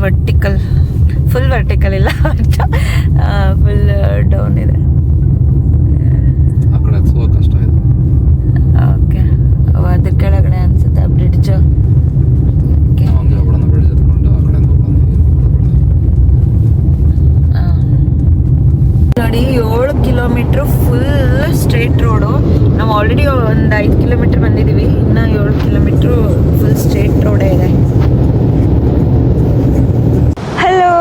Vertical, full vertical ಇಲ್ಲ, full down ಇದೆ. ಕಷ್ಟ ಇದೆ. ಓಕೆ, ಅದ್ರ ಕೆಳಗಡೆ ಅನ್ಸುತ್ತೆ ಬ್ರಿಡ್ಜ್. ನೋಡಿ 7 ಕಿಲೋಮೀಟ್ರ್ ಫುಲ್ ಸ್ಟ್ರೇಟ್ ರೋಡು. ನಾವು ಆಲ್ರೆಡಿ ಒಂದು 5 ಕಿಲೋಮೀಟ್ರ್ ಬಂದಿದ್ದೀವಿ, ಇನ್ನು 7 ಕಿಲೋಮೀಟ್ರು ಫುಲ್ ಸ್ಟ್ರೇಟ್ ರೋಡೇ ಇದೆ. Hello,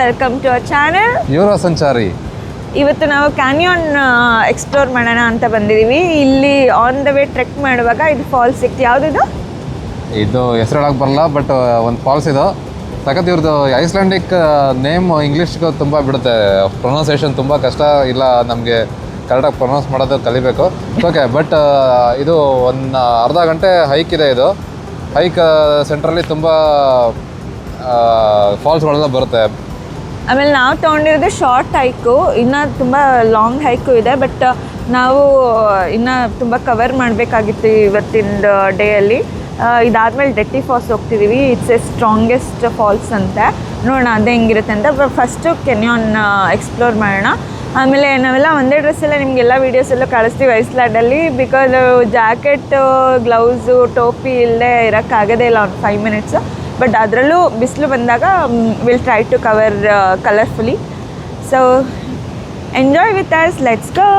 welcome to our channel Yuva Sanchari. ಇವತ್ತು ನಾವು ಕ್ಯಾನ್ಯಾನ್ ಎಕ್ಸ್ಪ್ಲೋರ್ ಮಾಡೋಣ ಅಂತ ಬಂದಿದ್ದೀವಿ. ಇಲ್ಲಿ ಆನ್ ದ ವೇ ಟ್ರೆಕ್ ಮಾಡುವಾಗ ಇದು ಫಾಲ್ಸ್ ಸಿಕ್ತು. ಯಾವುದಿದು? ಇದು ಹೆಸರು ಹೇಳಕ್ಕೆ ಬರಲ್ಲ, ಬಟ್ ಒಂದು ಫಾಲ್ಸ್ ಇದು. ಸಖತ್ ಇವ್ರದ್ದು ಐಸ್ಲ್ಯಾಂಡಿಕ್ ನೇಮ್ ಇಂಗ್ಲೀಷ್ಗೆ ತುಂಬ ಬಿಡುತ್ತೆ, ಪ್ರೊನೌನ್ಸಿಯೇಷನ್ ತುಂಬ ಕಷ್ಟ, ಇಲ್ಲ ನಮಗೆ ಕರೆಕ್ಟಾಗಿ ಪ್ರೊನೌನ್ಸ್ ಮಾಡೋದು ಕಲಿಬೇಕು. ಓಕೆ, ಬಟ್ ಇದು ಒಂದು ಅರ್ಧ ಗಂಟೆ ಹೈಕ್ ಇದೆ. ಇದು ಹೈಕ್ ಸೆಂಟ್ರಲ್ಲಿ ತುಂಬ ಫಾಲ್ಸ್ಗಳೆಲ್ಲ ಬರುತ್ತೆ. ಆಮೇಲೆ ನಾವು ತೊಗೊಂಡಿರೋದು ಶಾರ್ಟ್ ಹೈಕು, ಇನ್ನೂ ತುಂಬ ಲಾಂಗ್ ಹೈಕು ಇದೆ. ಬಟ್ ನಾವು ಇನ್ನೂ ತುಂಬ ಕವರ್ ಮಾಡಬೇಕಾಗಿತ್ತು ಇವತ್ತಿನ ಡೇಯಲ್ಲಿ. ಇದಾದಮೇಲೆ ಡೆಟ್ಟಿ ಫಾಲ್ಸ್ ಹೋಗ್ತಿದ್ದೀವಿ. ಇಟ್ಸ್ ಎ ಸ್ಟ್ರಾಂಗೆಸ್ಟ್ ಫಾಲ್ಸ್ ಅಂತೆ. ನೋಡೋಣ ಅದೇ ಹೆಂಗಿರುತ್ತೆ ಅಂತ. ಫಸ್ಟು ಕ್ಯಾನ್ಯಾನ್ ಎಕ್ಸ್ಪ್ಲೋರ್ ಮಾಡೋಣ. ಆಮೇಲೆ ನಾವೆಲ್ಲ ಒಂದೇ ಡ್ರೆಸ್ಸೆಲ್ಲ ನಿಮಗೆಲ್ಲ ವೀಡಿಯೋಸ್ ಎಲ್ಲ ಕಳಿಸ್ತೀವಿ ಐಸ್ಲ್ಯಾಂಡಲ್ಲಿ. ಬಿಕಾಸ್ ಜಾಕೆಟ್, ಗ್ಲೌಸು, ಟೋಪಿ ಇಲ್ಲದೆ ಇರೋಕ್ಕಾಗೋದೇ ಇಲ್ಲ ಒಂದು 5 ಮಿನಿಟ್ಸು. ಬಟ್ ಅದರಲ್ಲೂ ಬಿಸಿಲು ಬಂದಾಗ will try to cover colourfully. So enjoy with us, let's go.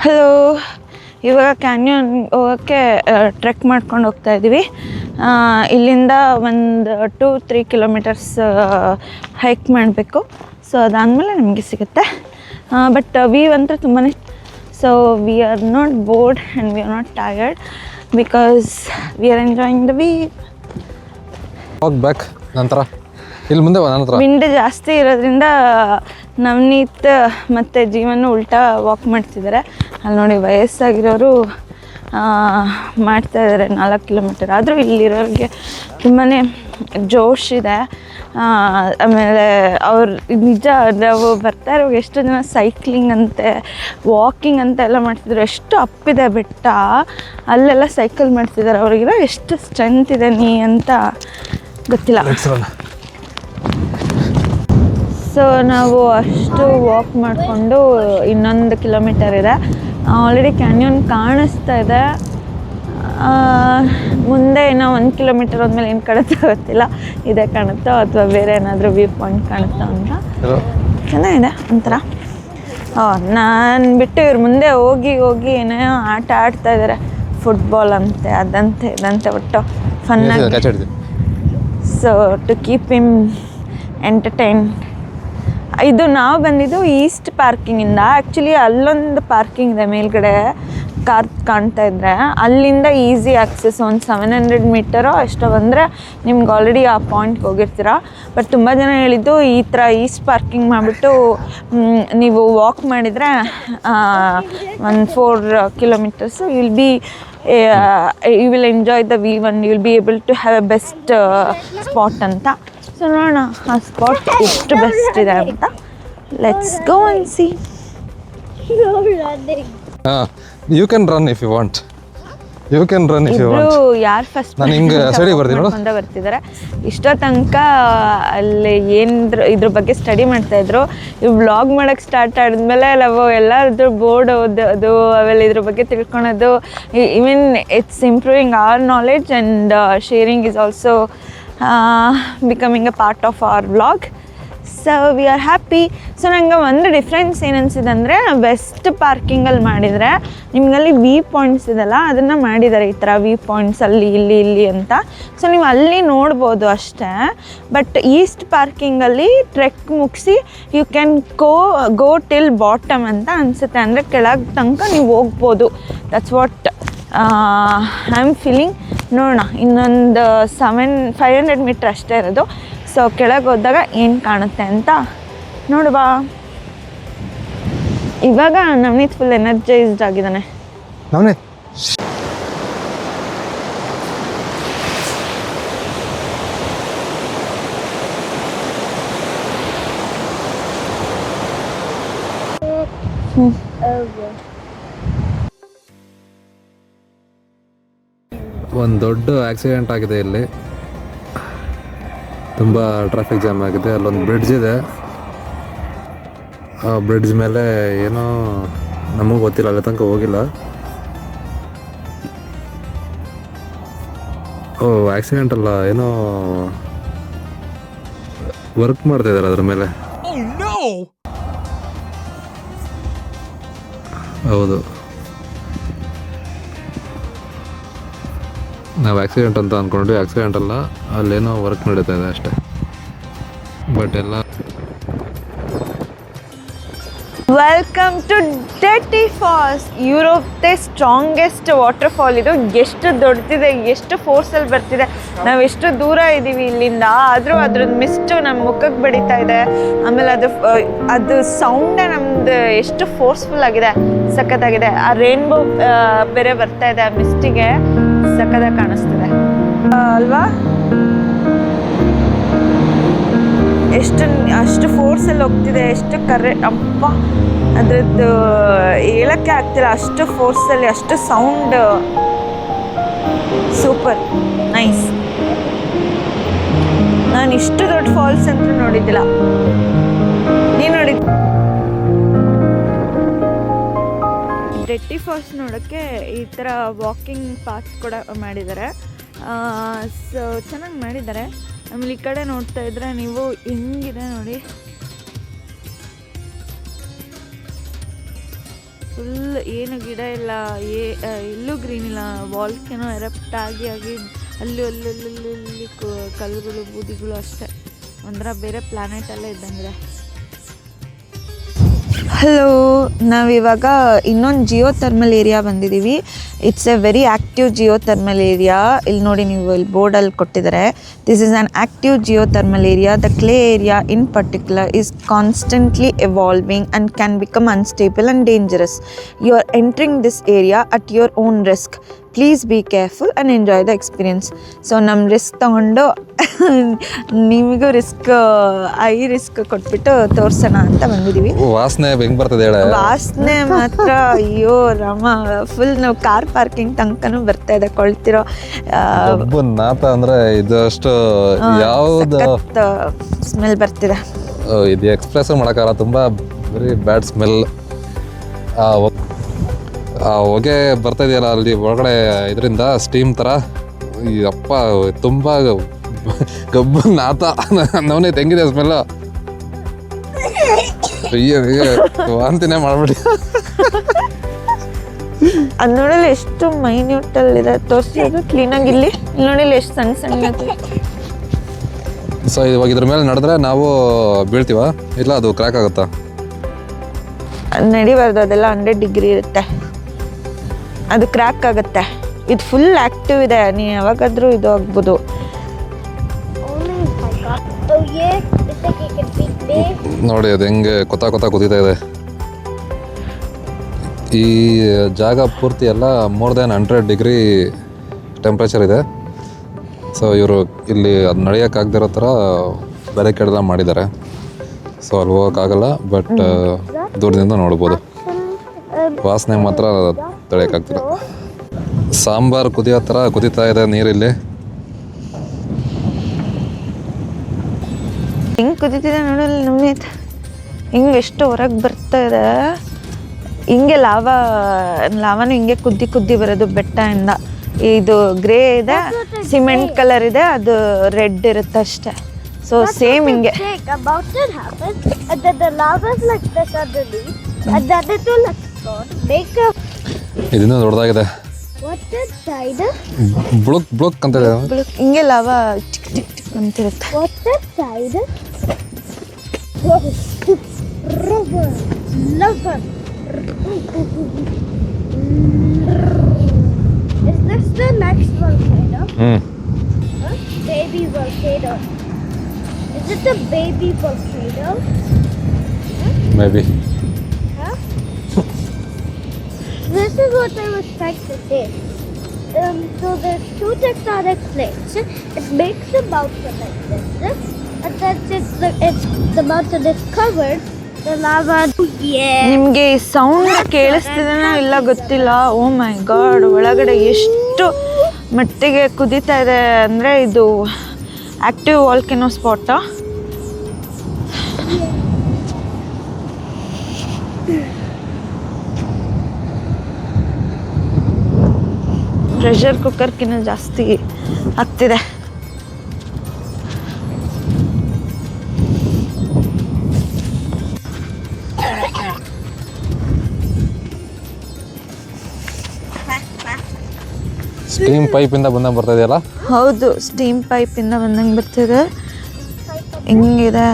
Hello, ಇವಾಗ ಕ್ಯಾನ್ಯಾನ್ ಹೋಗೋಕ್ಕೆ ಟ್ರೆಕ್ ಮಾಡ್ಕೊಂಡು ಹೋಗ್ತಾ ಇದ್ದೀವಿ. ಇಲ್ಲಿಂದ ಒಂದು 2-3 ಕಿಲೋಮೀಟರ್ಸ್ ಹೈಕ್ ಮಾಡಬೇಕು. ಸೊ ಅದಾದಮೇಲೆ ನಮಗೆ ಸಿಗುತ್ತೆ. ಬಟ್ ವ್ಯೂ ಅಂತೂ ತುಂಬಾ, so we R not board and we are not tired because we are enjoying the view. ಹೋಗ್ಬೇಕು ನಂತರ ಇಲ್ಲಿ ಮುಂದೆ ನಂತರ ವಿಂಡ್ ಜಾಸ್ತಿ ಇರೋದ್ರಿಂದ ನವನೀತ್ ಮತ್ತು ಜೀವನ ಉಲ್ಟಾ ವಾಕ್ ಮಾಡ್ತಿದ್ದಾರೆ. ಅಲ್ಲಿ ನೋಡಿ ವಯಸ್ಸಾಗಿರೋರು ಮಾಡ್ತಾಯಿದ್ದಾರೆ 4 ಕಿಲೋಮೀಟರ್. ಆದರೂ ಇಲ್ಲಿರೋರಿಗೆ ತುಂಬಾ ಜೋಶ್ ಇದೆ. ಆಮೇಲೆ ಅವ್ರು ನಿಜ ನಾವು ಬರ್ತಾ ಇರುವಾಗ ಎಷ್ಟು ಜನ ಸೈಕ್ಲಿಂಗ್ ಅಂತೆ, ವಾಕಿಂಗ್ ಅಂತ ಎಲ್ಲ ಮಾಡ್ತಿದ್ರು. ಎಷ್ಟು ಅಪ್ಪಿದೆ ಬೆಟ್ಟ, ಅಲ್ಲೆಲ್ಲ ಸೈಕಲ್ ಮಾಡ್ತಿದ್ದಾರೆ. ಅವ್ರಿಗಿರೋ ಎಷ್ಟು ಸ್ಟ್ರೆಂತ್ ಇದೆ ಅಂತ ಗೊತ್ತಿಲ್ಲ. ಸೊ ನಾವು ಅಷ್ಟು ವಾಕ್ ಮಾಡಿಕೊಂಡು ಇನ್ನೊಂದು ಕಿಲೋಮೀಟರ್ ಇದೆ. ಆಲ್ರೆಡಿ ಕ್ಯಾನ್ಯಾನ್ ಕಾಣಿಸ್ತಾ ಇದೆ. ಮುಂದೆ ಇನ್ನೂ 1 ಕಿಲೋಮೀಟರ್ ಹೋದ್ಮೇಲೆ ಏನು ಕಾಣುತ್ತೋ ಗೊತ್ತಿಲ್ಲ, ಇದೇ ಕಾಣುತ್ತೋ ಅಥವಾ ಬೇರೆ ಏನಾದರೂ ವ್ಯೂ ಪಾಯಿಂಟ್ ಕಾಣುತ್ತೋ ಅಂತ. ಚೆನ್ನಾಗಿದೆ ಒಂಥರ. ನಾನು ಬಿಟ್ಟು ಇವ್ರು ಮುಂದೆ ಹೋಗಿ ಹೋಗಿ ಏನೋ ಆಟ ಆಡ್ತಾ ಇದ್ದಾರೆ. ಫುಟ್ಬಾಲ್ ಅಂತೆ, ಅದಂತೆ ಇದಂತೆ, ಒಟ್ಟು ಫನ್ನಾಗಿ. So to keep him entertain. ಇದು ನಾವು ಬಂದಿದ್ದು ಈಸ್ಟ್ ಪಾರ್ಕಿಂಗಿಂದ. ಆ್ಯಕ್ಚುಲಿ ಅಲ್ಲೊಂದು ಪಾರ್ಕಿಂಗ್ ಇದೆ ಮೇಲ್ಗಡೆ, ಕಾರ್ ಕಾಣ್ತಾ ಇದ್ದರೆ ಅಲ್ಲಿಂದ ಈಸಿ ಆಕ್ಸೆಸ್. ಒಂದು 700 ಮೀಟರೋ ಅಷ್ಟೋ ಬಂದರೆ ನಿಮ್ಗೆ ಆಲ್ರೆಡಿ ಆ ಪಾಯಿಂಟ್ಗೆ ಹೋಗಿರ್ತೀರ. ಬಟ್ ತುಂಬ ಜನ ಹೇಳಿದ್ದು ಈ ಥರ ಈಸ್ಟ್ ಪಾರ್ಕಿಂಗ್ ಮಾಡಿಬಿಟ್ಟು ನೀವು ವಾಕ್ ಮಾಡಿದರೆ ಒಂದು 4 kilometres you will enjoy the view and you will be able to have a best spot ಅಂತ. ಸೊ ನೋಡೋಣ ಆ ಸ್ಪಾಟ್ ಎಷ್ಟು ಬೆಸ್ಟ್ ಇದೆ ಅಂತ. Let's go and see. You can run if you want. ಯಾರು ಫಸ್ಟ್ ಬರ್ತಿದ್ದಾರೆ. ಇಷ್ಟೋ ತನಕ ಅಲ್ಲಿ ಇದ್ರ ಬಗ್ಗೆ ಸ್ಟಡಿ ಮಾಡ್ತಾಯಿದ್ರು. ಇವು ವ್ಲಾಗ್ ಮಾಡೋಕ್ಕೆ ಸ್ಟಾರ್ಟ್ ಆಡಿದ್ಮೇಲೆ ನಾವು ಎಲ್ಲರದ್ದು ಬೋರ್ಡ್ ಓದೋದು, ಆಮೇಲೆ ಇದ್ರ ಬಗ್ಗೆ ತಿಳ್ಕೊಳೋದು. Even it's improving our knowledge and sharing is also becoming a part of our vlog. So we are happy. So ನಂಗೆ ಒಂದು ಡಿಫ್ರೆನ್ಸ್ ಏನು ಅನಿಸಿದೆ ಅಂದರೆ, ವೆಸ್ಟ್ ಪಾರ್ಕಿಂಗಲ್ಲಿ ಮಾಡಿದರೆ ನಿಮಗಲ್ಲಿ ವ್ಯೂ ಪಾಯಿಂಟ್ಸ್ ಇದೆಲ್ಲ ಅದನ್ನು ಮಾಡಿದ್ದಾರೆ, ಈ ಥರ ವ್ಯೂ ಪಾಯಿಂಟ್ಸ್ ಅಲ್ಲಿ ಇಲ್ಲಿ ಅಂತ. ಸೊ ನೀವು ಅಲ್ಲಿ ನೋಡ್ಬೋದು ಅಷ್ಟೇ. ಬಟ್ ಈಸ್ಟ್ ಪಾರ್ಕಿಂಗಲ್ಲಿ ಟ್ರೆಕ್ ಮುಗಿಸಿ you can go till bottom ಅಂತ ಅನಿಸುತ್ತೆ. ಅಂದರೆ ಕೆಳಗೆ ತನಕ ನೀವು ಹೋಗ್ಬೋದು. That's what I am feeling. ನೋಡೋಣ, ಇನ್ನೊಂದು 500 ಮೀಟ್ರ್ ಅಷ್ಟೇ ಇರೋದು. ಸೊ ಕೆಳಗೆ ಹೋದಾಗ ಏನು ಕಾಣುತ್ತೆ ಅಂತ ನೋಡುವ. ಇವಾಗ ನವನೀತ್ ಫುಲ್ ಎನರ್ಜೈಸ್ಡ್ ಆಗಿದ್ದಾನೆ. ನವನೀತ್ ಒಂದು ದೊಡ್ಡ ಆಕ್ಸಿಡೆಂಟ್ ಆಗಿದೆ ಇಲ್ಲಿ, ತುಂಬ ಟ್ರಾಫಿಕ್ ಜಾಮ್ ಆಗಿದೆ. ಅಲ್ಲೊಂದು ಬ್ರಿಡ್ಜ್ ಇದೆ, ಆ ಬ್ರಿಡ್ಜ್ ಮೇಲೆ ಏನೋ ನಮಗೂ ಗೊತ್ತಿಲ್ಲ, ಅಲ್ಲಿ ತನಕ ಹೋಗಿಲ್ಲ. ಓ ಆಕ್ಸಿಡೆಂಟ್ ಅಲ್ಲ, ಏನೋ ವರ್ಕ್ ಮಾಡ್ತಿದ್ದಾರೆ ಅದ್ರ ಮೇಲೆ. ಹೌದು, ನಾವು ಆಕ್ಸಿಡೆಂಟ್ ಅಂತ ಅಂದ್ಕೊಂಡ್ವಿ, ಆಕ್ಸಿಡೆಂಟ್ ಅಲ್ಲ, ಅಲ್ಲೇನೋ ವರ್ಕ್ ನಡೀತಾ ಇದೆ ಅಷ್ಟೇ. ಬಟ್ ಎಲ್ಲ ವೆಲ್ಕಮ್ ಟು ಡೆಟಿ ಫಾಲ್ಸ್, ಯುರೋಪ್ದೇ ಸ್ಟ್ರಾಂಗೆಸ್ಟ್ ವಾಟರ್ ಫಾಲ್ ಇದು. ಎಷ್ಟು ದೊಡ್ಡದಿದೆ, ಎಷ್ಟು ಫೋರ್ಸಲ್ಲಿ ಬರ್ತಿದೆ. ನಾವು ಎಷ್ಟು ದೂರ ಇದ್ದೀವಿ ಇಲ್ಲಿಂದ, ಆದರೂ ಅದ್ರದ್ದು ಮಿಸ್ಟು ನಮ್ಮ ಮುಖಕ್ಕೆ ಬಡಿತಾ ಇದೆ. ಆಮೇಲೆ ಅದು ಸೌಂಡೇ ನಮ್ದು ಎಷ್ಟು ಫೋರ್ಸ್ಫುಲ್ ಆಗಿದೆ, ಸಖತ್ತಾಗಿದೆ. ಆ ರೇನ್ಬೋ ಬೇರೆ ಬರ್ತಾ ಇದೆ, ಆ ಮಿಸ್ಟಿಗೆ ಸಖತ್ತಾಗಿ ಕಾಣಿಸ್ತಿದೆ ಅಲ್ವಾ. ಅಷ್ಟು ಫೋರ್ಸಲ್ಲಿ ಹೋಗ್ತಿದೆ, ಎಷ್ಟು ಅಪ್ಪ ಅದ್ರದ್ದು ಹೇಳಕ್ಕೆ ಆಗ್ತಿಲ್ಲ, ಅಷ್ಟು ಫೋರ್ಸಲ್ಲಿ, ಅಷ್ಟು ಸೌಂಡ್. Super nice. ನಾನು ಇಷ್ಟು ದೊಡ್ಡ ಫಾಲ್ಸ್ ಅಂತ ನೋಡಿದ್ದಿಲ್ಲ. ನೀನು ನೋಡಿದ್? ಡೆಟ್ಟಿ ಫಾಲ್ಸ್ ನೋಡೋಕ್ಕೆ ಈ ಥರ ವಾಕಿಂಗ್ ಪಾತ್ ಕೂಡ ಮಾಡಿದ್ದಾರೆ. ಸೊ ಚೆನ್ನಾಗಿ ಮಾಡಿದ್ದಾರೆ. ಆಮೇಲೆ ಈ ಕಡೆ ನೋಡ್ತಾ ಇದ್ರೆ ನೀವು ಹೆಂಗಿದೆ ನೋಡಿ, ಫುಲ್ ಏನು ಗಿಡ ಇಲ್ಲ, ಎಲ್ಲೂ ಗ್ರೀನ್ ಇಲ್ಲ. ವಾಲ್ಕೆನೋ ಎರಪ್ಟ್ ಆಗಿ ಅಲ್ಲಿ ಕಲ್ಲುಗಳು ಬೂದಿಗಳು ಅಷ್ಟೇ, ಒಂಥರ ಬೇರೆ ಪ್ಲಾನೆಟಲ್ಲೇ ಇದ್ದಂಗಿದೆ. ಹಲೋ, ನಾವಿವಾಗ ಇನ್ನೊಂದು ಜಿಯೋ ಥರ್ಮಲ್ ಏರಿಯಾ ಬಂದಿದ್ದೀವಿ. It's A very active Jio thermal area. ಇಲ್ಲಿ ನೋಡಿ, ನೀವು ಇಲ್ಲಿ ಬೋರ್ಡಲ್ಲಿ ಕೊಟ್ಟಿದ್ದಾರೆ, this is an active Jio thermal area. The clay area in particular is constantly evolving and can become unstable and dangerous. You are entering this area at your own risk. Please be careful and enjoy the experience. So ನಮ್ಮ risk ತೊಗೊಂಡು ನಿಮಗೂ risk ಕೊಟ್ಬಿಟ್ಟು ತೋರ್ಸೋಣ ಅಂತ ಬಂದಿದ್ದೀವಿ. ವಾಸನೆ ಹೆಂಗ್ ಬರ್ತದೆ ಹೇಳ? ವಾಸನೆ ಮಾತ್ರ ಅಯ್ಯೋ ರಾಮ, ಫುಲ್ ನಾವು ಕಾರ್ ಪಾರ್ಕಿಂಗ್ ತನಕನೂ ಬರ್ತಾ ಇದೆ, ಕೊಳ್ತಿರೋ ನಾತ ಅಂದ್ರೆ ಇದಷ್ಟು ಯಾವ್ದು ಸ್ಮೆಲ್ ಬರ್ತಿದೆ. ಇದು ಎಕ್ಸ್ಪ್ರೆಸ್ ಮಾಡೋಕ್ಕಾಗಲ್ಲ, ತುಂಬ ವೆರಿ ಬ್ಯಾಡ್ ಸ್ಮೆಲ್. ಹೊಗೆ ಬರ್ತಾ ಇದೆಯಲ್ಲ ಅಲ್ಲಿ ಒಳಗಡೆ, ಇದರಿಂದ ಸ್ಟೀಮ್ ಥರ. ಈ ಅಪ್ಪ ತುಂಬ ಗಬ್ಬು ನಾತ ನವನೇ ತೆಂಗಿದೆ ಸ್ಮೆಲ್ಲು. ವಾಂತಿನೇ ಮಾಡ್ಬಿಡಿ. ಅದು ನೋಡಲಿ ಎಷ್ಟು ಮೈನ್ಯೂಟಲ್ಲಿದೆ, ತೋರಿಸೋದು ಕ್ಲೀನಾಗಿ. ಇಲ್ಲಿ ನೋಡಿಲ್ಲ ಎಷ್ಟು ಸಣ್ಣ ಸಣ್ಣ. ಸೊ ಇವಾಗ ಇದ್ರ ಮೇಲೆ ನಡೆದ್ರೆ ನಾವು ಬೀಳ್ತೀವ, ಇಲ್ಲ ಅದು ಕ್ರ್ಯಾಕ್ ಆಗುತ್ತಾ? ನಡಿಬಾರ್ದು, ಅದೆಲ್ಲ 100 ಡಿಗ್ರಿ ಇರುತ್ತೆ, ಅದು ಕ್ರ್ಯಾಕ್ ಆಗುತ್ತೆ. ಇದು ಫುಲ್ ಆ್ಯಕ್ಟಿವ್ ಇದೆ, ನೀವು ಯಾವಾಗಾದರೂ ಇದು ಆಗ್ಬೋದು. ನೋಡಿ ಅದು ಹೆಂಗೆ ಕೊತ್ತಾ ಕುದೀತಾ ಇದೆ. ಈ ಜಾಗ ಪೂರ್ತಿ ಎಲ್ಲ ಮೋರ್ ದ್ಯಾನ್ 100 ಡಿಗ್ರಿ ಟೆಂಪ್ರೇಚರ್ ಇದೆ. ಸೊ ಇವರು ಇಲ್ಲಿ ಅದು ನಡೆಯೋಕ್ಕಾಗದಿರೋ ಥರ ಬ್ಯಾರಿಕೇಡೆಲ್ಲ ಮಾಡಿದ್ದಾರೆ. ಸೊ ಅಲ್ಲಿ ಹೋಗೋಕ್ಕಾಗಲ್ಲ, ಬಟ್ ದೂರದಿಂದ ನೋಡ್ಬೋದು. ವಾಸನೆ ಮಾತ್ರ ತಡೆಯೋಕ್ಕಾಗ್ತಿಲ್ಲ. ಸಾಂಬಾರು ಕುದಿಯೋ ಥರ ಕುದೀತಾ ಇದೆ ನೀರಿಲ್ಲಿ. ಹಿಂಗೆ ಕುದೀತಿದೆ ನೋಡಲ್ಲ ನಮ್ನೀತ್, ಹಿಂಗೆ ಎಷ್ಟು ಹೊರಗೆ ಬರ್ತಾ ಇದೆ. ಹಿಂಗೆ ಲಾವಾನು ಹಿಂಗೆ ಕುದ್ದಿ ಬರೋದು ಬೆಟ್ಟದಿಂದ. ಇದು ಗ್ರೇ ಇದೆ, ಸಿಮೆಂಟ್ ಕಲರ್ ಇದೆ, ಅದು ರೆಡ್ ಇರುತ್ತೆ ಅಷ್ಟೇ. ಸೊ ಸೇಮ್ ಹಿಂಗೆ. ಇದನ್ನು ದೊಡ್ಡದಾಗಿದೆ, ಬ್ಲುಕ್ ಅಂತ ಇದೆ. ಹಿಂಗೆ ಲಾವಾ ಚಿಕ್ ಚಿಕ್ ಚಿಕ್ ಅಂತಿರುತ್ತೆ. Is this the next volcano? Baby volcano. Is it the baby volcano? Maybe. Huh? This is what I was trying to say. So there's two tectonic plates. It makes the mountain like this. And then since the mountain is covered, the lava. Yeah. ನಿಮಗೆ sound ಕೇಳಿಸ್ತಿದೇನೋ ಇಲ್ಲ ಗೊತ್ತಿಲ್ಲ. ಓ ಮೈ god, ಒಳಗಡೆ ಎಷ್ಟು ಮಟ್ಟಿಗೆ ಕುದೀತಾ ಇದೆ ಅಂದರೆ ಇದು ಆ್ಯಕ್ಟಿವ್ ವಾಲ್ಕೆನೋ ಸ್ಪಾಟಾ. ಪ್ರೆಷರ್ ಕುಕ್ಕರ್ಗಿಂತ ಜಾಸ್ತಿ ಆಗ್ತಿದೆ. ಸ್ಟೀಮ್ ಪೈಪಿಂದ ಬಂದಂಗೆ ಬರ್ತಾ ಇದೆಯಲ್ಲ. ಹೌದು, ಸ್ಟೀಮ್ ಪೈಪಿಂದ ಬಂದಂಗೆ ಬರ್ತಿದೆ. ಹೆಂಗಿದೆ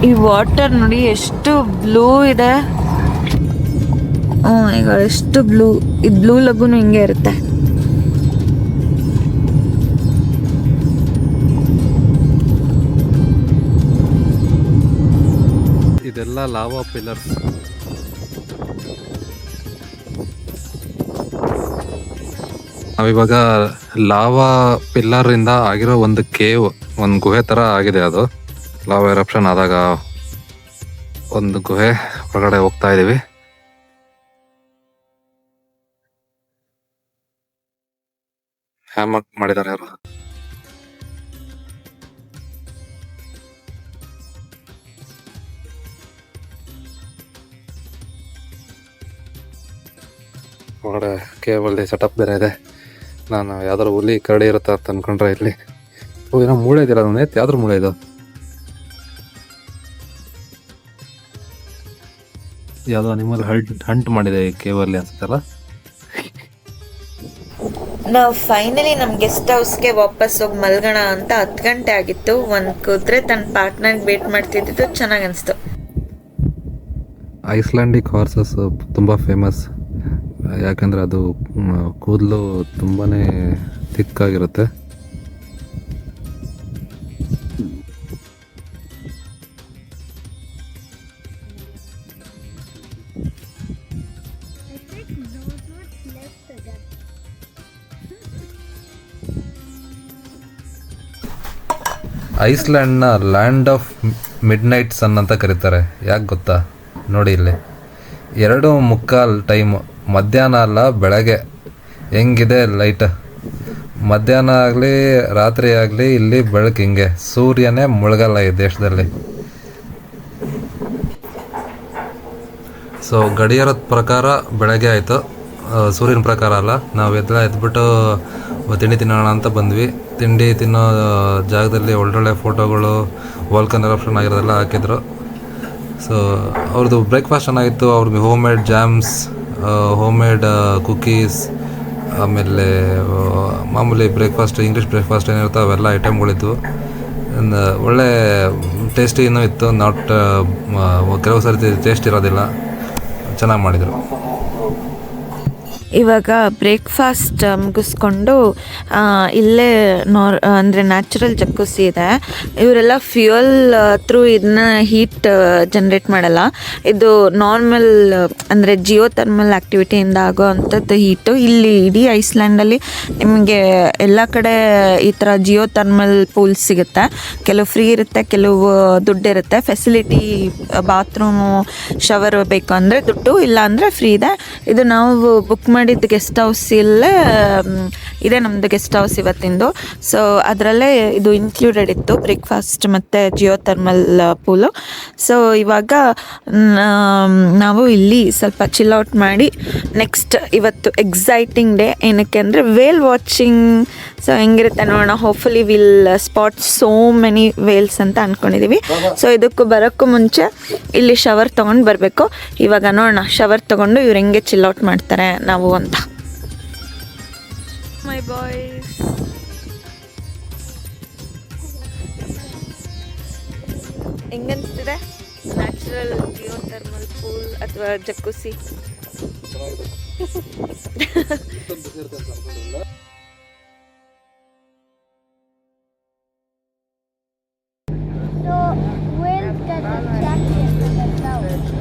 ಈ ವಾಟರ್ ನೋಡಿ ಎಷ್ಟು ಬ್ಲೂ ಇದೆ. ಈಗ ಎಷ್ಟು ಬ್ಲೂ. ಇದು ಬ್ಲೂ ಲಗೂನು ಹಿಂಗೆ ಇರುತ್ತೆ. ಇದೆಲ್ಲ ಲಾವಾ ಪಿಲ್ಲರ್ಸ್. ನಾವಿವಾಗ ಲಾವಾ ಪಿಲ್ಲರ್ ಇಂದ ಆಗಿರೋ ಒಂದು ಕೇವ್, ಒಂದು ಗುಹೆ ತರ ಆಗಿದೆ. ಅದು ಲಾವಾ ಎರಪ್ಷನ್ ಆದಾಗ ಒಂದು ಗುಹೆ ಹೊರಗಡೆ ಹೋಗ್ತಾ ಇದೀವಿ. ಹ್ಯಾಮಕ್ ಮಾಡಿದ್ದಾರೆ ಯಾರು. ಹೊರಗಡೆ ಕೇವಲ್ ಸೆಟಪ್ ಬೇರೆ ಇದೆ. ನಾನು ಯಾವ್ದಾರು ಹುಲಿ ಕರಡಿ ಇರುತ್ತೆ ಅಂತ ಅನ್ಕೊಂಡ್ರೆ ಇಲ್ಲಿ ಏನೋ ಮೂಳೆ ಇದೆಯಲ್ಲ. ನಾನು ಯಾವ್ದ್ರ ಮೂಳೆ ಇದು? ಯಾವುದೋ ಅನಿಮಲ್ ಹಂಟ್ ಮಾಡಿದೆ ಈ ಕೇವಲ್ಲಿ ಅನ್ಸುತ್ತಲ್ಲ. ನಾವು ಫೈನಲಿ ನಮ್ಮ ಗೆಸ್ಟ್ ಹೌಸ್ಗೆ ವಾಪಸ್ ಹೋಗಿ ಮಲ್ಗೋಣ ಅಂತ 10 ಗಂಟೆ ಆಗಿತ್ತು. ಒಂದು ಕುದುರೆ ತನ್ನ ಪಾರ್ಟ್ನರ್ಗೆ ವೇಟ್ ಮಾಡ್ತಿದ್ದು ಚೆನ್ನಾಗಿ ಅನಿಸ್ತು. ಐಸ್ಲ್ಯಾಂಡಿಕ್ ಹಾರ್ಸಸ್ ತುಂಬ ಫೇಮಸ್. ಯಾಕಂದರೆ ಅದು ಕೂದಲು ತುಂಬಾ ಥಿಕ್ಕಾಗಿರುತ್ತೆ. ಐಸ್ಲ್ಯಾಂಡ್ನ ಲ್ಯಾಂಡ್ ಆಫ್ ಮಿಡ್ ನೈಟ್ ಸನ್ ಅಂತ ಕರೀತಾರೆ. ಯಾಕೆ ಗೊತ್ತಾ? ನೋಡಿ ಇಲ್ಲಿ 2:15 ಟೈಮ್, ಮಧ್ಯಾಹ್ನ ಅಲ್ಲ ಬೆಳಗ್ಗೆ. ಹೆಂಗಿದೆ ಲೈಟ್. ಮಧ್ಯಾಹ್ನ ಆಗಲಿ ರಾತ್ರಿ ಆಗಲಿ ಇಲ್ಲಿ ಬೆಳಕು ಹಿಂಗೆ. ಸೂರ್ಯನೇ ಮುಳುಗಲ್ಲ ಈ ದೇಶದಲ್ಲಿ. ಸೊ ಗಡಿಯಾರದ ಪ್ರಕಾರ ಬೆಳಗ್ಗೆ ಆಯಿತು, ಸೂರ್ಯನ ಪ್ರಕಾರ ಅಲ್ಲ. ನಾವು ಎದ್ಬಿಟ್ಟು ತಿಂಡಿ ತಿನ್ನೋಣ ಅಂತ ಬಂದ್ವಿ. ತಿಂಡಿ ತಿನ್ನೋ ಜಾಗದಲ್ಲಿ ಒಳ್ಳೊಳ್ಳೆ ಫೋಟೋಗಳು, ವಾಲ್ಕನ್ ಎರಪ್ಷನ್ ಆಗಿರೋದೆಲ್ಲ ಹಾಕಿದ್ರು. ಸೊ ಅವ್ರದ್ದು ಬ್ರೇಕ್ಫಾಸ್ಟ್ ಚೆನ್ನಾಗಿತ್ತು. ಅವ್ರಿಗೆ home made jams, home made cookies, ಆಮೇಲೆ ಮಾಮೂಲಿ ಬ್ರೇಕ್ಫಾಸ್ಟ್, ಇಂಗ್ಲೀಷ್ ಬ್ರೇಕ್ಫಾಸ್ಟ್ ಏನಿರುತ್ತೋ ಅವೆಲ್ಲ ಐಟಮ್ಗಳಿದ್ವು. ಒಳ್ಳೆ ಟೇಸ್ಟಿನೂ ಇತ್ತು. ಕೆಲವು ಸರ್ತಿ ಟೇಸ್ಟ್ ಇರೋದಿಲ್ಲ. ಚೆನ್ನಾಗಿ ಮಾಡಿದರು. ಇವಾಗ ಬ್ರೇಕ್ಫಾಸ್ಟ್ ಮುಗಿಸ್ಕೊಂಡು ಇಲ್ಲೇ ಅಂದರೆ ನ್ಯಾಚುರಲ್ ಜಕ್ಕೂಸಿ ಇದೆ. ಇವರೆಲ್ಲ ಫ್ಯೂಯಲ್ ಥ್ರೂ ಇದನ್ನ ಹೀಟ್ ಜನ್ರೇಟ್ ಮಾಡಲ್ಲ. ಇದು ನಾರ್ಮಲ್ ಅಂದರೆ ಜಿಯೋಥರ್ಮಲ್ ಆ್ಯಕ್ಟಿವಿಟಿಯಿಂದ ಆಗೋ ಅಂಥದ್ದು ಹೀಟು. ಇಲ್ಲಿ ಇಡೀ ಐಸ್ಲ್ಯಾಂಡಲ್ಲಿ ನಿಮಗೆ ಎಲ್ಲ ಕಡೆ ಈ ಥರ ಜಿಯೋಥರ್ಮಲ್ ಪೂಲ್ಸ್ ಸಿಗುತ್ತೆ. ಕೆಲವು ಫ್ರೀ ಇರುತ್ತೆ, ಕೆಲವು ದುಡ್ಡಿರುತ್ತೆ. ಫೆಸಿಲಿಟಿ ಬಾತ್ರೂಮು, ಶವರ್ ಬೇಕು ಅಂದರೆ ದುಡ್ಡು, ಇಲ್ಲ ಅಂದರೆ ಫ್ರೀ ಇದೆ. ಇದು ನಾವು ಬುಕ್ ಮಾಡಿದ್ದು ಗೆಸ್ಟ್ ಹೌಸ್ ಇಲ್ಲೇ ಇದೆ. ನಮ್ಮದು ಗೆಸ್ಟ್ ಹೌಸ್ ಇವತ್ತಿಂದು. ಸೊ ಅದರಲ್ಲೇ ಇದು ಇನ್ಕ್ಲೂಡೆಡ್ ಇತ್ತು, ಬ್ರೇಕ್ಫಾಸ್ಟ್ ಮತ್ತು ಜಿಯೋಥರ್ಮಲ್ ಪೂಲು. ಸೊ ಇವಾಗ ನಾವು ಇಲ್ಲಿ ಸ್ವಲ್ಪ ಚಿಲ್ ಔಟ್ ಮಾಡಿ ನೆಕ್ಸ್ಟ್ ಇವತ್ತು ಎಕ್ಸೈಟಿಂಗ್ ಡೇ. ಏನಕ್ಕೆ ಅಂದರೆ ವೇಲ್ ವಾಚಿಂಗ್. ಸೊ ಹೆಂಗಿರುತ್ತೆ ನೋಡೋಣ. Hopefully will spot so many Wales ಅಂತ ಅಂದ್ಕೊಂಡಿದ್ದೀವಿ. ಸೊ ಇದಕ್ಕೂ ಬರೋಕ್ಕೂ ಮುಂಚೆ ಇಲ್ಲಿ ಶವರ್ ತೊಗೊಂಡು ಬರಬೇಕು. ಇವಾಗ ನೋಡೋಣ ಶವರ್ ತೊಗೊಂಡು ಇವ್ರು ಹೆಂಗೆ ಚಿಲ್ ಔಟ್ ಮಾಡ್ತಾರೆ ನಾವು ಅಂತ. ಮೈ ಬಾಯ್ಸ್, ಹೆಂಗನ್ಸ್ತಿದೆ ನ್ಯಾಚುರಲ್ ಜಿಯೋಥರ್ಮಲ್ ಪೂಲ್ ಅಥವಾ jacuzzi? So whales get attracted to the clouds.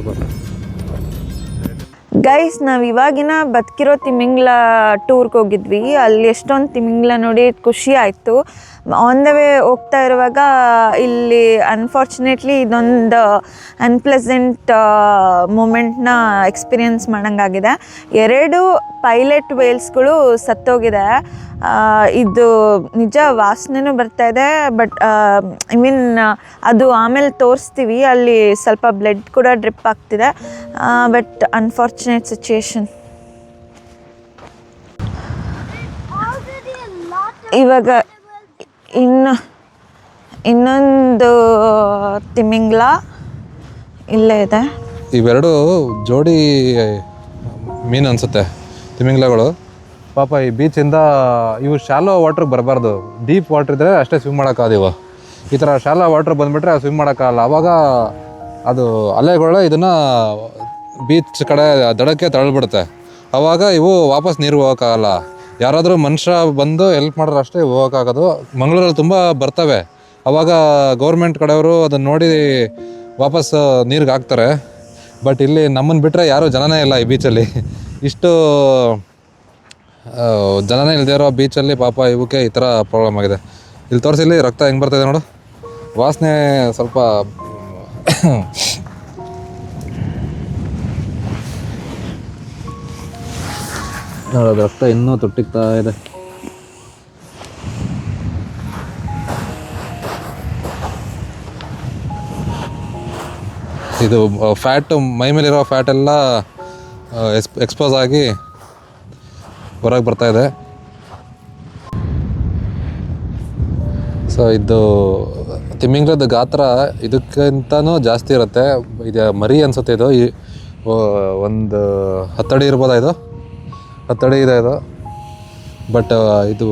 Super. Guys ನಾವು ಇವಾಗಿನ ಬದುಕಿರೋ ತಿಮಿಂಗ್ಲ ಟೂರ್ಗೆ ಹೋಗಿದ್ವಿ. ಅಲ್ಲಿ ಎಷ್ಟೊಂದು ತಿಮಿಂಗ್ಲ ನೋಡಿ ಖುಷಿ ಆಯಿತು. ಆನ್ ದ ವೇ ಹೋಗ್ತಾ ಇರುವಾಗ ಇಲ್ಲಿ ಅನ್ಫಾರ್ಚುನೇಟ್ಲಿ ಇದೊಂದು ಅನ್ಪ್ಲೆಸೆಂಟ್ ಮೂಮೆಂಟ್ನ ಎಕ್ಸ್ಪೀರಿಯನ್ಸ್ ಮಾಡೋಂಗಾಗಿದೆ. 2 ಪೈಲಟ್ ವೇಲ್ಸ್ಗಳು ಸತ್ತೋಗಿದೆ. ಇದು ನಿಜ ವಾಸನೆನೂ ಬರ್ತಾಯಿದೆ. ಬಟ್ ಐ ಮೀನ್ ಅದು ಆಮೇಲೆ ತೋರಿಸ್ತೀವಿ. ಅಲ್ಲಿ ಸ್ವಲ್ಪ ಬ್ಲಡ್ ಕೂಡ ಡ್ರಿಪ್ ಆಗ್ತಿದೆ. But unfortunate situation. ಇವಾಗ ಇನ್ನೊಂದು ತಿಮಿಂಗ್ಲ ಇಲ್ಲೇ ಇದೆ. ಇವೆರಡು ಜೋಡಿ ಮೀನು ಅನಿಸುತ್ತೆ ತಿಮಿಂಗ್ಲಗಳು. ಪಾಪ ಈ ಬೀಚಿಂದ ಇವು ಶಾಲೋ ವಾಟ್ರಿಗೆ ಬರಬಾರ್ದು. ಡೀಪ್ ವಾಟ್ರ್ ಇದ್ದರೆ ಅಷ್ಟೇ ಸ್ವಿಮ್ ಮಾಡೋಕ್ಕಾದಿವು. ಈ ಥರ ಶಾಲೋ ವಾಟ್ರ್ ಬಂದುಬಿಟ್ರೆ ಸ್ವಿಮ್ ಮಾಡೋಕ್ಕಾಗಲ್ಲ. ಆವಾಗ ಅದು ಅಲೆಗಳು ಇದನ್ನು ಬೀಚ್ ಕಡೆ ದಡಕ್ಕೆ ತಳ್ಳಿಬಿಡುತ್ತೆ. ಆವಾಗ ಇವು ವಾಪಸ್ ನೀರು ಹೋಗೋಕ್ಕಾಗಲ್ಲ. ಯಾರಾದರೂ ಮನುಷ್ಯ ಬಂದು ಹೆಲ್ಪ್ ಮಾಡಿದ್ರೆ ಅಷ್ಟೇ ಹೋಗೋಕ್ಕಾಗೋದು. ಮಂಗಳೂರಲ್ಲಿ ತುಂಬ ಬರ್ತವೆ. ಆವಾಗ ಗೌರ್ಮೆಂಟ್ ಕಡೆಯವರು ಅದನ್ನು ನೋಡಿ ವಾಪಸ್ ನೀರಿಗೆ ಹಾಕ್ತಾರೆ. ಬಟ್ ಇಲ್ಲಿ ನಮ್ಮನ್ನು ಬಿಟ್ಟರೆ ಯಾರೂ ಜನನೇ ಇಲ್ಲ ಈ ಬೀಚಲ್ಲಿ. ಇಷ್ಟು ಜನನೇ ಇಲ್ಲದೆ ಇರೋ ಬೀಚಲ್ಲಿ ಪಾಪ ಇವಕ್ಕೆ ಈ ಥರ ಪ್ರಾಬ್ಲಮ್ ಆಗಿದೆ. ಇಲ್ಲಿ ತೋರಿಸಿಲ್ಲಿ ರಕ್ತ ಹೆಂಗೆ ಬರ್ತಾಯಿದೆ ನೋಡು. ವಾಸನೆ ಸ್ವಲ್ಪ ನೋಡೋದು, ರಕ್ತ ಇನ್ನೂ ತೊಟ್ಟಿಗ್ತಾ ಇದೆ. ಇದು ಫ್ಯಾಟು, ಮೈ ಮೇಲಿರೋ ಫ್ಯಾಟೆಲ್ಲ ಎಕ್ಸ್ಪೋಸ್ ಆಗಿ ಹೊರಗೆ ಬರ್ತಾಯಿದೆ. ಸೊ ಇದು ತಿಮಿಂಗ್ಲದ ಗಾತ್ರ ಇದಕ್ಕಿಂತನೂ ಜಾಸ್ತಿ ಇರುತ್ತೆ. ಇದು ಮರಿ ಅನಿಸುತ್ತೆ. ಇದು ಒಂದು 10 ಅಡಿ ಇರ್ಬೋದಾ? ಇದು 10 ಅಡಿ ಇದೆ ಇದು. ಬಟ್ ಇದು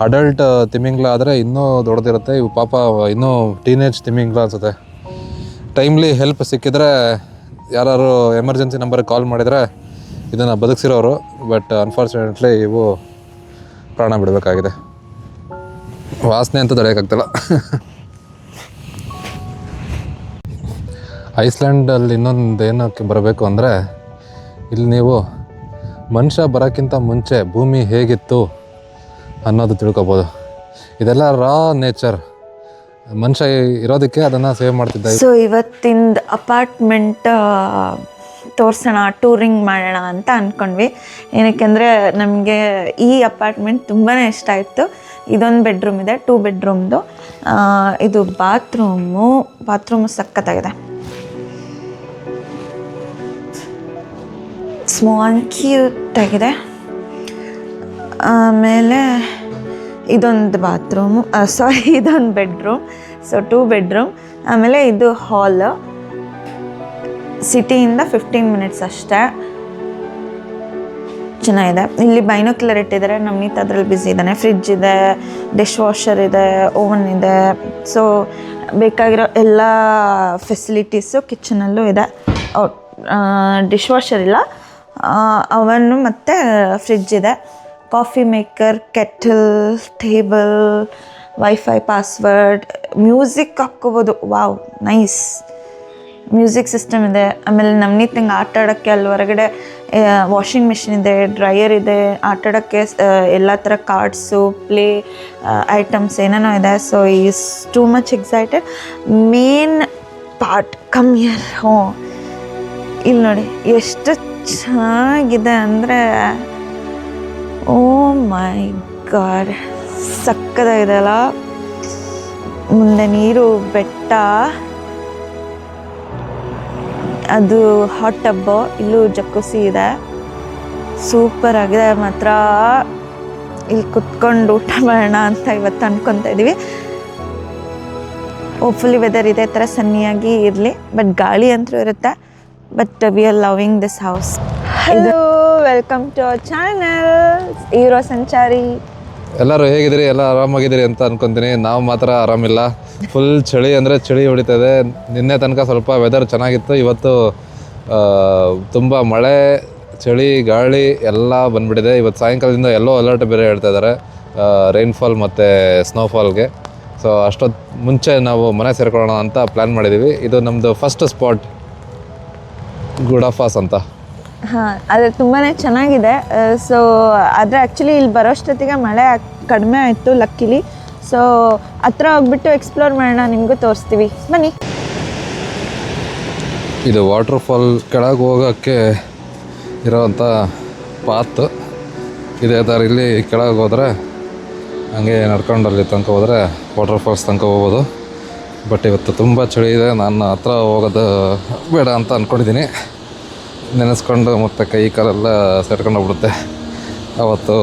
ಅಡಲ್ಟ್ ತಿಮಿಂಗ್ಲ ಆದರೆ ಇನ್ನೂ ದೊಡ್ಡದಿರುತ್ತೆ. ಇವು ಪಾಪ ಇನ್ನೂ ಟೀನೇಜ್ ತಿಮಿಂಗ್ಲ ಅನಿಸುತ್ತೆ. ಟೈಮ್ಲಿ ಹೆಲ್ಪ್ ಸಿಕ್ಕಿದ್ರೆ ಯಾರು ಎಮರ್ಜೆನ್ಸಿ ನಂಬರ್ಗೆ ಕಾಲ್ ಮಾಡಿದರೆ ಇದನ್ನು ಬದುಕಿಸಿರೋರು. ಬಟ್ ಅನ್ಫಾರ್ಚುನೇಟ್ಲಿ ಇವು ಪ್ರಾಣ ಬಿಡಬೇಕಾಗಿದೆ. ವಾಸನೆ ಅಂತೂ ತಡೆಯೋಕ್ಕಾಗ್ತಿಲ್ಲ. ಐಸ್ಲ್ಯಾಂಡಲ್ಲಿ ಇನ್ನೊಂದು ಏನಕ್ಕೆ ಬರಬೇಕು ಅಂದರೆ, ಇಲ್ಲಿ ನೀವು ಮನುಷ್ಯ ಬರೋಕ್ಕಿಂತ ಮುಂಚೆ ಭೂಮಿ ಹೇಗಿತ್ತು ಅನ್ನೋದು ತಿಳ್ಕೊಬೋದು. ಇದೆಲ್ಲ ರಾ ನೇಚರ್. ಮನುಷ್ಯ ಇರೋದಕ್ಕೆ ಅದನ್ನು ಸೇವ್ ಮಾಡ್ತಿದ್ದ. ಸೊ ಇವತ್ತಿಂದ ಅಪಾರ್ಟ್ಮೆಂಟ್ ತೋರಿಸೋಣ, ಟೂರಿಂಗ್ ಮಾಡೋಣ ಅಂತ ಅಂದ್ಕೊಂಡ್ವಿ. ಏನಕ್ಕೆಂದರೆ ನಮಗೆ ಈ ಅಪಾರ್ಟ್ಮೆಂಟ್ ತುಂಬಾ ಇಷ್ಟ ಆಯಿತು. ಇದೊಂದು ಬೆಡ್ರೂಮ್ ಇದೆ, 2 ಬೆಡ್ರೂಮ್ದು. ಇದು ಬಾತ್ರೂಮು ಸಖತ್ತಾಗಿದೆ. ಸ್ಮಾಲ್ ಕ್ಯೂಟ್ ಆಗಿದೆ. ಆಮೇಲೆ ಇದೊಂದು ಬಾತ್ರೂಮು, ಇದೊಂದು ಬೆಡ್ರೂಮ್. So 2 bedroom. ಆಮೇಲೆ ಇದು ಹಾಲ್. ಸಿಟಿಯಿಂದ 15 ಮಿನಿಟ್ಸ್ ಅಷ್ಟೇ. ಚೆನ್ನಾಗಿದೆ. ಇಲ್ಲಿ ಬೈನೋಕ್ಯುಲರ್ ಇಟ್ಟಿದ್ದಾರೆ. ನಮ್ನೀತ್ ಅದರಲ್ಲಿ ಬ್ಯುಸಿ ಇದ್ದಾನೆ. ಫ್ರಿಡ್ಜ್ ಇದೆ, ಡಿಶ್ ವಾಷರ್ ಇದೆ, ಓವನ್ ಇದೆ. ಸೊ ಬೇಕಾಗಿರೋ ಎಲ್ಲ ಫೆಸಿಲಿಟೀಸು ಕಿಚನಲ್ಲೂ ಇದೆ. ಡಿಶ್ ವಾಷರ್ ಇಲ್ಲ, ಅವನು ಮತ್ತು ಫ್ರಿಡ್ಜ್ ಇದೆ. Coffee maker, kettle, table, wifi password, music ಹಾಕ್ಕೋಬೋದು. Wow, nice. ಮ್ಯೂಸಿಕ್ ಸಿಸ್ಟಮ್ ಇದೆ. ಆಮೇಲೆ ನಮ್ನೀತಂಗೆ ಆಟ ಆಡೋಕ್ಕೆ ಅಲ್ಲಿ ಹೊರಗಡೆ ವಾಷಿಂಗ್ ಮಿಷಿನ್ ಇದೆ, ಡ್ರೈಯರ್ ಇದೆ. ಆಟ ಆಡೋಕ್ಕೆ ಎಲ್ಲ ಥರ ಕಾರ್ಡ್ಸು, ಪ್ಲೇ ಐಟಮ್ಸ್ ಏನೇನೋ ಇದೆ. So is too much excited. Main part come here. ಇಲ್ಲಿ ನೋಡಿ ಎಷ್ಟು ಚೆನ್ನಾಗಿದೆ ಅಂದರೆ, ಓ ಮೈ ಗಾಡ್, ಸಕ್ಕತ್ತಾಗಿದೆ ಅಲ್ಲ. ಮುಂದೆ ನೀರು, ಬೆಟ್ಟ, ಅದು ಹಾಟ್ ಟಬ್ಬು, ಇಲ್ಲೂ ಜಕ್ಕುಸಿ ಇದೆ. ಸೂಪರ್ ಆಗಿದೆ ಮಾತ್ರ. ಇಲ್ಲಿ ಕುತ್ಕೊಂಡು ಊಟ ಮಾಡೋಣ ಅಂತ ಇವತ್ತು ಅನ್ಕೊತಾ ಇದ್ದೀವಿ. ಹೋಪ್ಫುಲಿ ವೆದರ್ ಇದೇ ಥರ ಸನ್ನಿಯಾಗಿ ಇರಲಿ. ಬಟ್ ಗಾಳಿ ಅಂತೂ ಇರುತ್ತೆ. But we are loving this house. Hello, welcome to our channel hero Sanchari. ಎಲ್ಲರೂ ಹೇಗಿದ್ದೀರಿ? ಎಲ್ಲ ಆರಾಮಾಗಿದ್ದೀರಿ ಅಂತ ಅನ್ಕೊತೀನಿ. ನಾವು ಮಾತ್ರ ಆರಾಮಿಲ್ಲ. ಫುಲ್ ಚಳಿ ಅಂದರೆ ಚಳಿ ಹೊಡಿತದೆ. ನಿನ್ನೆ ತನಕ ಸ್ವಲ್ಪ ವೆದರ್ ಚೆನ್ನಾಗಿತ್ತು. ಇವತ್ತು ತುಂಬ ಮಳೆ, ಚಳಿ, ಗಾಳಿ ಎಲ್ಲ ಬಂದುಬಿಟ್ಟಿದೆ. ಇವತ್ತು ಸಾಯಂಕಾಲದಿಂದ ಎಲ್ಲೋ ಅಲರ್ಟ್ ಬೇರೆ ಹೇಳ್ತಾ ಇದ್ದಾರೆ, ರೈನ್ಫಾಲ್ ಮತ್ತು ಸ್ನೋಫಾಲ್ಗೆ. ಸೊ ಅಷ್ಟೊತ್ತು ಮುಂಚೆ ನಾವು ಮನೆ ಸೇರ್ಕೊಳ್ಳೋಣ ಅಂತ ಪ್ಲ್ಯಾನ್ ಮಾಡಿದ್ದೀವಿ. ಇದು ನಮ್ಮದು ಫಸ್ಟ್ ಸ್ಪಾಟ್ ಗುಡಾ ಫಾಲ್ಸ್ ಅಂತ. ಹಾಂ, ಅದು ತುಂಬಾ ಚೆನ್ನಾಗಿದೆ. ಸೊ ಆದರೆ ಆ್ಯಕ್ಚುಲಿ ಇಲ್ಲಿ ಬರೋಷ್ಟೊತ್ತಿಗೆ ಮಳೆ ಕಡಿಮೆ ಆಯಿತು ಲಕ್ಕಿಲಿ. ಸೊ ಹತ್ರ ಹೋಗ್ಬಿಟ್ಟು ಎಕ್ಸ್ಪ್ಲೋರ್ ಮಾಡೋಣ, ನಿಮಗೂ ತೋರಿಸ್ತೀವಿ, ಬನ್ನಿ. ಇದು ವಾಟರ್ ಫಾಲ್ ಕೆಳಗೆ ಹೋಗೋಕ್ಕೆ ಇರೋವಂಥ ಪಾತ್. ಇದೇ ದಾರಿಲಿ ಕೆಳಗೆ ಹೋದರೆ ಹಂಗೆ ನಡ್ಕೊಂಡು ಅಲ್ಲಿ ತನಕ ಹೋದರೆ ವಾಟರ್ ಫಾಲ್ಸ್ ತನಕ ಹೋಗ್ಬೋದು. ಬಟ್ ಇವತ್ತು ತುಂಬ ಚಳಿ ಇದೆ, ನಾನು ಹತ್ರ ಹೋಗೋದು ಬೇಡ ಅಂತ ಅಂದ್ಕೊಂಡಿದ್ದೀನಿ. ನೆನೆಸ್ಕೊಂಡು ಮತ್ತು ಕೈ ಕಾಲೆಲ್ಲ ಸೆಟ್ಕೊಂಡು ಹೋಗ್ಬಿಡುತ್ತೆ. ಅವತ್ತು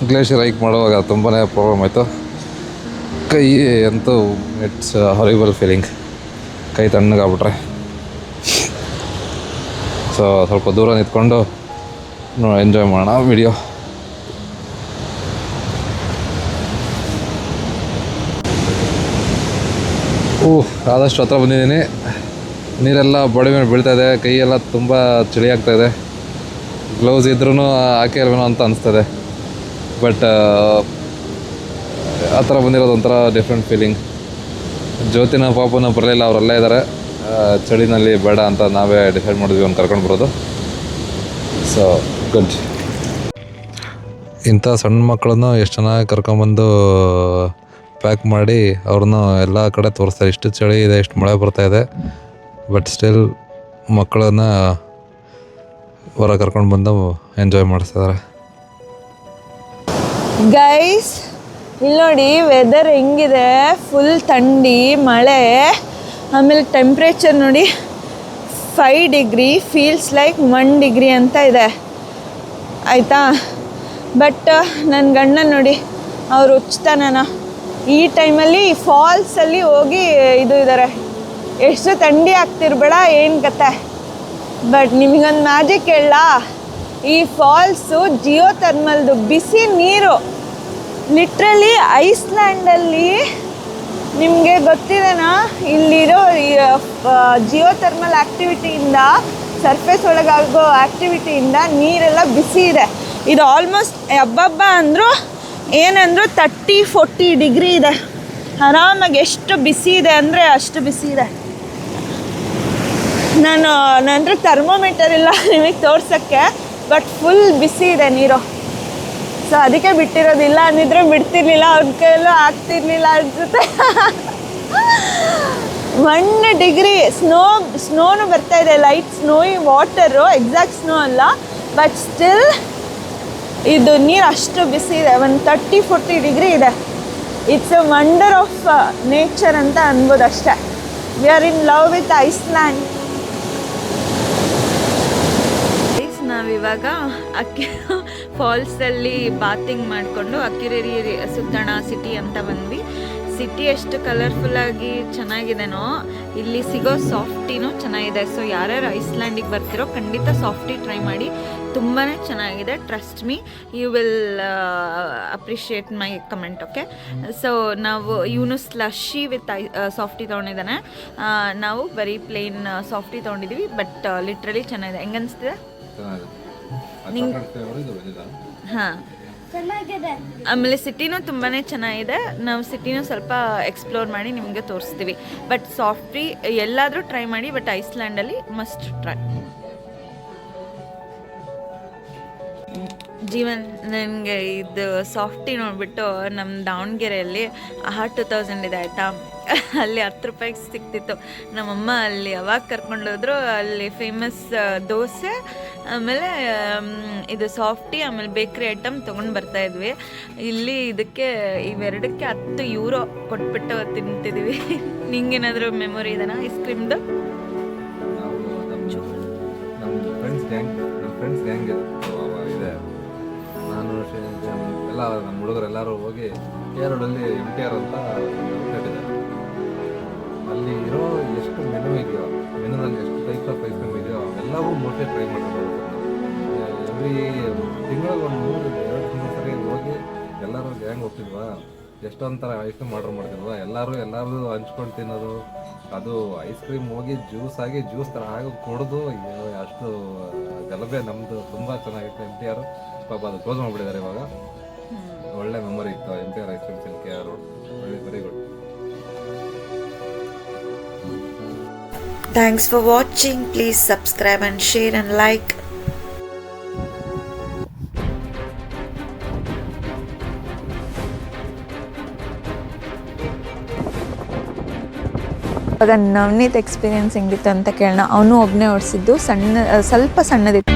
ಗ್ಲೇಷಿಯರ್ ಹೈಕ್ ಮಾಡುವಾಗ ತುಂಬಾ ಪ್ರಾಬ್ಲಮ್ ಆಯಿತು. ಕೈ ಅಂತೂ ಇಟ್ಸ್ ಹಾರಿಬಲ್ ಫೀಲಿಂಗ್, ಕೈ ತಣ್ಣಗಾಗ್ಬಿಟ್ರೆ. ಸೊ ಸ್ವಲ್ಪ ದೂರ ನಿಂತ್ಕೊಂಡು ಎಂಜಾಯ್ ಮಾಡೋಣ ವಿಡಿಯೋ. ಆದಷ್ಟು ಹತ್ರ ಬಂದಿದ್ದೀನಿ. ನೀರೆಲ್ಲ ಬಾಡಿ ಮೇಲೆ ಬೀಳ್ತಾಯಿದೆ, ಕೈಯೆಲ್ಲ ತುಂಬ ಚಳಿ ಆಗ್ತಾಯಿದೆ. ಗ್ಲೌಸ್ ಇದ್ರೂ ಹಾಕೇ ಇಲ್ವೇನೋ ಅಂತ ಅನಿಸ್ತದೆ. ಬಟ್ ಆ ಥರ ಬಂದಿರೋದು ಒಂಥರ ಡಿಫ್ರೆಂಟ್ ಫೀಲಿಂಗ್. ಜ್ಯೋತಿನ ಪಾಪನ ಬರಲಿಲ್ಲ, ಅವರೆಲ್ಲ ಇದ್ದಾರೆ. ಚಳಿನಲ್ಲಿ ಬೇಡ ಅಂತ ನಾವೇ ಡಿಸೈಡ್ ಮಾಡಿದ್ವಿ ಒಂದು ಕರ್ಕೊಂಡು ಬರೋದು. So good. ಇಂಥ ಸಣ್ಣ ಮಕ್ಕಳನ್ನು ಎಷ್ಟು ಚೆನ್ನಾಗಿ ಕರ್ಕೊಂಬಂದು ಪ್ಯಾಕ್ ಮಾಡಿ ಅವ್ರನ್ನ ಎಲ್ಲ ಕಡೆ ತೋರಿಸ್ತಾರೆ. ಇಷ್ಟು ಚಳಿ ಇದೆ, ಇಷ್ಟು ಮಳೆ ಬರ್ತಾಯಿದೆ, ಬಟ್ ಸ್ಟಿಲ್ ಮಕ್ಕಳನ್ನು ಹೊರ ಕರ್ಕೊಂಡು ಬಂದು ಎಂಜಾಯ್ ಮಾಡಿಸ್ತಿದ್ದಾರೆ. ಗೈಸ್ ಇಲ್ಲಿ ನೋಡಿ ವೆದರ್ ಹೆಂಗಿದೆ, ಫುಲ್ ಥಂಡಿ, ಮಳೆ, ಆಮೇಲೆ ಟೆಂಪ್ರೇಚರ್ ನೋಡಿ 5 ಡಿಗ್ರಿ, ಫೀಲ್ಸ್ ಲೈಕ್ 1 ಡಿಗ್ರಿ ಅಂತ ಇದೆ ಆಯಿತಾ. ಬಟ್ ನನ್ನ ಗಂಡ ನೋಡಿ ಅವ್ರು ಹುಚ್ಚುತನನ ಈ ಟೈಮಲ್ಲಿ ಫಾಲ್ಸಲ್ಲಿ ಹೋಗಿ ಇದು ಇದ್ದಾರೆ. ಎಷ್ಟು ಥಂಡಿ ಆಗ್ತಿರ್ಬೇಡ ಏನು ಕತೆ. ಬಟ್ ನಿಮಗೊಂದು ಮ್ಯಾಜಿಕ್ ಹೇಳ, ಈ ಫಾಲ್ಸು ಜಿಯೋ ಥರ್ಮಲ್ದು ಬಿಸಿ ನೀರು. ಲಿಟ್ರಲಿ ಐಸ್ಲ್ಯಾಂಡಲ್ಲಿ ನಿಮಗೆ ಗೊತ್ತಿದೆನಾ, ಇಲ್ಲಿರೋ ಜಿಯೋ ಥರ್ಮಲ್ ಆ್ಯಕ್ಟಿವಿಟಿಯಿಂದ, ಸರ್ಫೇಸ್ ಒಳಗಾಗೋ ಆ್ಯಕ್ಟಿವಿಟಿಯಿಂದ ನೀರೆಲ್ಲ ಬಿಸಿ ಇದೆ. ಇದು ಆಲ್ಮೋಸ್ಟ್ ಹಬ್ಬ ಅಂದರೂ ಏನಂದರೂ 30-40 ಡಿಗ್ರಿ ಇದೆ ಆರಾಮಾಗಿ. ಎಷ್ಟು ಬಿಸಿ ಇದೆ ಅಂದರೆ ಅಷ್ಟು ಬಿಸಿ ಇದೆ. ನನ್ನ ಹತ್ರ ಥರ್ಮೋಮೀಟರ್ ಇಲ್ಲ ನಿಮಗೆ ತೋರ್ಸೋಕ್ಕೆ, ಬಟ್ ಫುಲ್ ಬಿಸಿ ಇದೆ ನೀರು. ಸೊ ಅದಕ್ಕೆ ಬಿಟ್ಟಿರೋದಿಲ್ಲ, ಅಂದಿದ್ರೆ ಬಿಡ್ತಿರ್ಲಿಲ್ಲ, ಅವ್ರ ಕೈಯಲ್ಲೂ ಆಗ್ತಿರ್ಲಿಲ್ಲ ಅನಿಸುತ್ತೆ. 1 ಡಿಗ್ರಿ ಸ್ನೋನು ಬರ್ತಾ ಇದೆ, ಲೈಟ್ ಸ್ನೋಯಿ ವಾಟರು, ಎಕ್ಸಾಕ್ಟ್ ಸ್ನೋ ಅಲ್ಲ, ಬಟ್ ಸ್ಟಿಲ್ ಇದು ನೀರು ಅಷ್ಟು ಬಿಸಿ ಇದೆ. ಒಂದು 30-40 ಡಿಗ್ರಿ ಇದೆ. It's a wonder of nature ಅಂತ ಅನ್ಬೋದು ಅಷ್ಟೇ. We are in love with Iceland. ನಾವಿವಾಗ ಫಾಲ್ಸಲ್ಲಿ ಬಾತಿಂಗ್ ಮಾಡಿಕೊಂಡು ಅಕ್ಕಿರೇರಿ ಸುತ್ತಣ ಸಿಟಿ ಅಂತ ಬಂದ್ವಿ. ಸಿಟಿ ಎಷ್ಟು ಕಲರ್ಫುಲ್ಲಾಗಿ ಚೆನ್ನಾಗಿದೆನೋ ಇಲ್ಲಿ ಸಿಗೋ ಸಾಫ್ಟಿನೂ ಚೆನ್ನಾಗಿದೆ. ಸೊ ಯಾರ್ಯಾರು ಐಸ್ಲ್ಯಾಂಡಿಗೆ ಬರ್ತಿರೋ ಖಂಡಿತ ಸಾಫ್ಟಿ ಟ್ರೈ ಮಾಡಿ, ತುಂಬಾ ಚೆನ್ನಾಗಿದೆ. Trust me, you will appreciate my comment. Okay, so ನಾವು ಇವನು ಸ್ಲಶಿ ವಿತ್ ಸಾಫ್ಟಿ ತೊಗೊಂಡಿದ್ದಾನೆ, ನಾವು ಬರೀ ಪ್ಲೇನ್ ಸಾಫ್ಟಿ ತೊಗೊಂಡಿದ್ದೀವಿ. ಬಟ್ ಲಿಟ್ರಲಿ ಚೆನ್ನಾಗಿದೆ. ಹೆಂಗನ್ಸ್ತಿದೆ? ಹಾಂ, ಚೆನ್ನಾಗಿದೆ. ಆಮೇಲೆ ಸಿಟಿನೂ ತುಂಬಾ ಚೆನ್ನಾಗಿದೆ. ನಾವು ಸಿಟಿನೂ ಸ್ವಲ್ಪ ಎಕ್ಸ್ಪ್ಲೋರ್ ಮಾಡಿ ನಿಮಗೆ ತೋರಿಸ್ತೀವಿ. ಬಟ್ ಸಾಫ್ಟಿ ಎಲ್ಲಾದರೂ ಟ್ರೈ ಮಾಡಿ, ಬಟ್ ಐಸ್ಲ್ಯಾಂಡಲ್ಲಿ ಮಸ್ಟ್ ಟ್ರೈ. ಜೀವನ್, ನನಗೆ ಇದು ಸಾಫ್ಟಿ ನೋಡಿಬಿಟ್ಟು ನಮ್ಮ ದಾವಣಗೆರೆಯಲ್ಲಿ ಆಹಾ 2000 ಇದೆ ಆಯಿತಾ, ಅಲ್ಲಿ 10 ರೂಪಾಯಿಗೆ ಸಿಕ್ತಿತ್ತು. ನಮ್ಮಮ್ಮ ಅಲ್ಲಿ ಯಾವಾಗ ಕರ್ಕೊಂಡೋದ್ರು, ಅಲ್ಲಿ ಫೇಮಸ್ ದೋಸೆ, ಆಮೇಲೆ ಇದು ಸಾಫ್ಟಿ, ಆಮೇಲೆ ಬೇಕ್ರಿ ಐಟಮ್ ತೊಗೊಂಡು ಬರ್ತಾಯಿದ್ವಿ. ಇಲ್ಲಿ ಇದಕ್ಕೆ ಇವೆರಡಕ್ಕೆ 10 ಯೂರೋ ಕೊಟ್ಬಿಟ್ಟು ತಿಂತಿದ್ದೀವಿ. ನಿಂಗೇನಾದರೂ ಮೆಮೊರಿ ಇದೆನಾ ಐಸ್ ಕ್ರೀಮ್ದು? ನಮ್ಮ ಫ್ರೆಂಡ್ಸ್ ಗ್ಯಾಂಗ್ ಇದೆ. ನಾನು ಎಲ್ಲ ನಮ್ಮ ಹುಡುಗರೆಲ್ಲರೂ ಹೋಗಿ ಕೇರಳದಲ್ಲಿ MTR ಅಂತ ಔಟ್ಲೆಟ್ ಇದೆ. ಅಲ್ಲಿ ಇರೋ ಎಷ್ಟು ಮೆನು ಇದೆಯೋ, ಮೆನುನಲ್ಲಿ ಎಷ್ಟು ಟೈಪ್ ಆಫ್ ಐಸ್ ಕ್ರೀಮ್ ಇದೆಯೋ ಎಲ್ಲವೂ ಮೋಸ್ಟ್ಲಿ ಟ್ರೈ ಮಾಡ್ಬೋದು. ಎವ್ರಿ ತಿಂಗಳಿಗೆ ಒಂದು 2-3 ಸರಿ ಹೋಗಿ ಎಲ್ಲರೂ ಗ್ಯಾಂಗ್ ಹೋಗ್ತಿದ್ವಾ, ಎಷ್ಟೊಂದು ಥರ ಐಸ್ ಕ್ರೀಮ್ ಆರ್ಡ್ರ್ ಮಾಡ್ತಿದ್ವಾ, ಎಲ್ಲರೂ ಹಂಚ್ಕೊಂಡು ತಿನ್ನೋದು. ಅದು ಐಸ್ ಕ್ರೀಮ್ ಹೋಗಿ ಜ್ಯೂಸ್ ಥರ ಆಗಿ ಕುಡಿದು ಅಷ್ಟು ಗಲಭೆ ನಮ್ಮದು ತುಂಬ ಚೆನ್ನಾಗಿತ್ತು. MTR ಪಾಪ ಅದು ಕ್ಲೋಸ್ ಮಾಡಿಬಿಟ್ಟಿದ್ದಾರೆ ಇವಾಗ. ಒಳ್ಳೆ ಮೆಮೊರಿ ಇತ್ತು MTR ice cream KR road. Very good. Thanks for watching. Please subscribe and share and like. ಇವಾಗ ನವನೀತ್ ಎಕ್ಸ್ಪೀರಿಯನ್ಸ್ ಹೆಂಗಿತ್ತು ಅಂತ ಕೇಳೋಣ. ಅವನು ಒಬ್ಬನೇ ಓಡಿಸಿದ್ದು, ಸ್ವಲ್ಪ ಸಣ್ಣದಿತ್ತು.